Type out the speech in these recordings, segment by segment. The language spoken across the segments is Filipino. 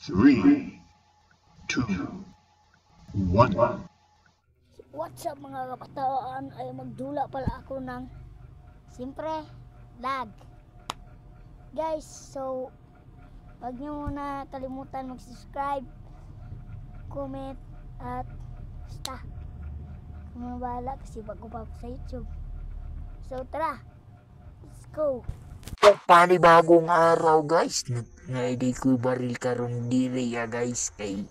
Three, two, one. What's up mga kabataan, ay magdula pala ako ng siyempre lag guys. So wag nyo muna kalimutan mag-subscribe, comment at basta kung bahala kasi bago pa ako sa YouTube. So tara, let's go. Panibagong araw guys, na-ID ko baril karon diri ya guys, kay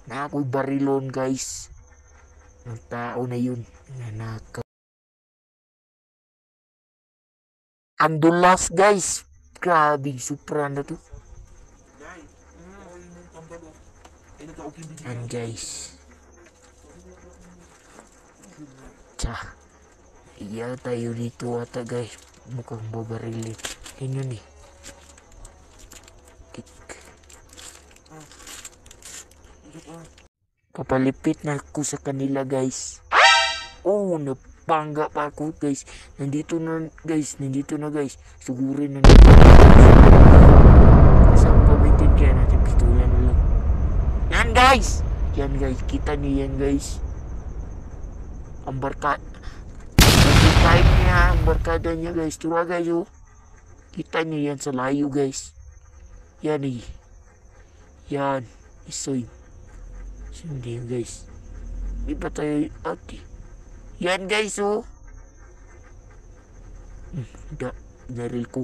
na ako'y barilon guys ng tao na yun na ang dulas guys, grabe supra na to. And guys, iya tayo dito ata guys, mukhang babarilit yun eh. Papalipit na ako sa kanila guys. Oh, napangga pa ako guys. Nandito na guys. Sugurin na natin. Saan pabitin kaya natin? Pitulan na lang. Yan guys. Kita niyo yan guys. Ang barkada niya. Ang barkada niya guys. Tura guys oh. Kita niyo yan sa layo guys. Yan eh. Yan. Isoy. Hindi guys. Di ba tayo ati? Yan guys oh. Naril ko.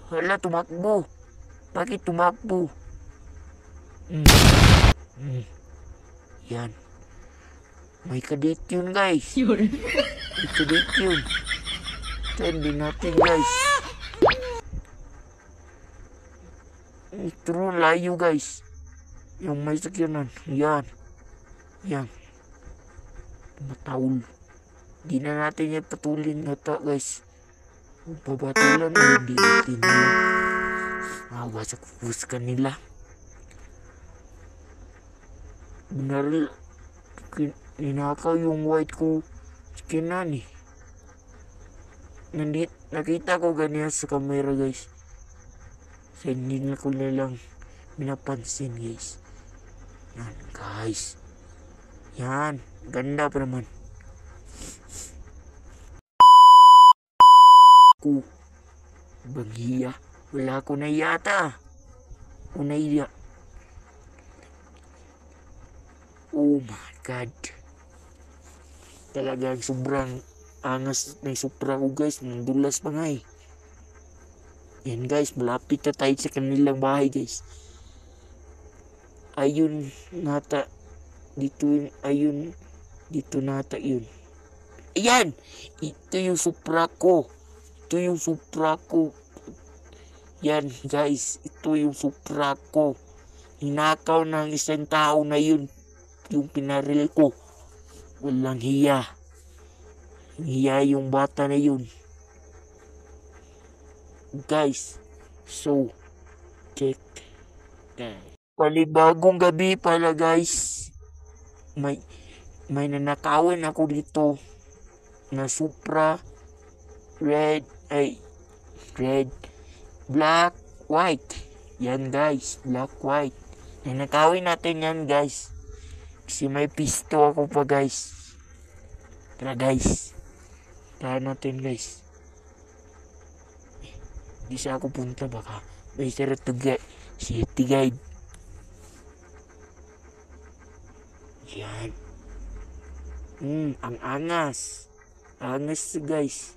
Hala, tumakbo. Bakit tumakbo? Yan. May kadate yun guys. May kadate yun. Tindi natin guys. Ito layo guys. Yung may sakyanan. Yan. Mataul. Di na natin yung patulin na to guys. Babatulan na hindi natin nila. Wasak fus kanila. Benar ninakaw yung white ko skinan eh. Nakita ko ganyan sa camera guys. So hindi na ko nilang pinapansin guys. Yan guys. Yan. Ganda pa naman. Baghiya. Wala ko na yata. Unaya. Oh my god. Talagang sobrang angas na supra ko guys. Mandulas pa nga eh. Yan guys. Malapit na tayo sa kanilang bahay guys. Ayun nata. Dito nata yun. Ayan! Ito yung supra ko. Yan guys. Ito yung supra ko. Hinakaw ng isang tao na yun. Yung pinaril ko. Walang hiya. Hiya yung bata na yun. Guys. So, check. Panibagong gabi pala guys. May nanakawin ako dito na Supra red, black, white. Yan guys, black, white. Nanakawin natin yan guys. Kasi may pisto ako pa guys. Tara guys. Tara natin guys. Di siya ako punta baka may saratuga city guide. Yan. Ang angas. Angas guys.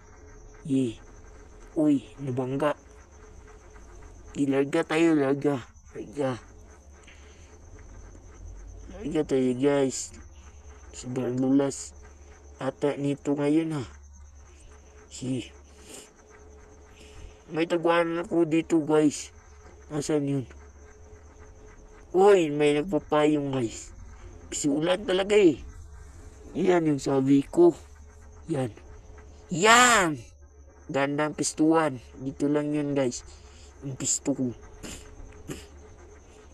Uy, nabangga. Larga tayo. Larga tayo guys. Sobrang lulas ata nito ngayon ha. May taguan ako dito guys. Nasaan yun? Uy, may nagpapayong guys. Kasi ulan talaga eh. Yan yung sabi ko. Yan! Gandang pistuan. Dito lang yun guys. Yung pisto ko.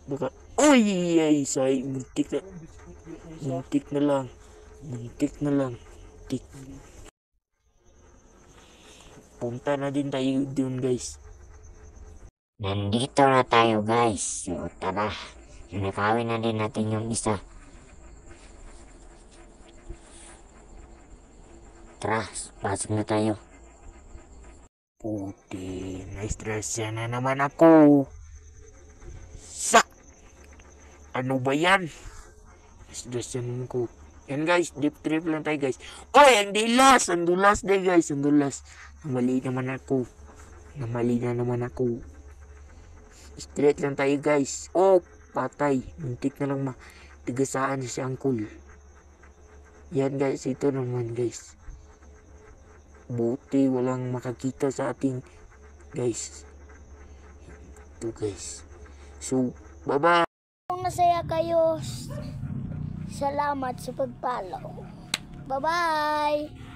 Baka, uy! Ay, say, muntik na lang. Punta na din tayo dun guys. Nandito na tayo guys. So, tara. Nakawin na din natin yung isa. Tara, pasok na tayo. Puti, na-stress na naman ako. Ano ba yan? Na-stress naman ko. Yan guys, deep trip lang tayo guys. Oy, ang dulas! Ang dulas day guys, ang dulas. Namali na naman ako. Straight lang tayo guys. Oh, patay. Muntik na lang matigasaan si Uncle. Yan guys, ito naman guys. Buti walang makakita sa ating guys. Ito guys. So, bye-bye. Kung masaya kayo, salamat sa pag-follow. Bye-bye!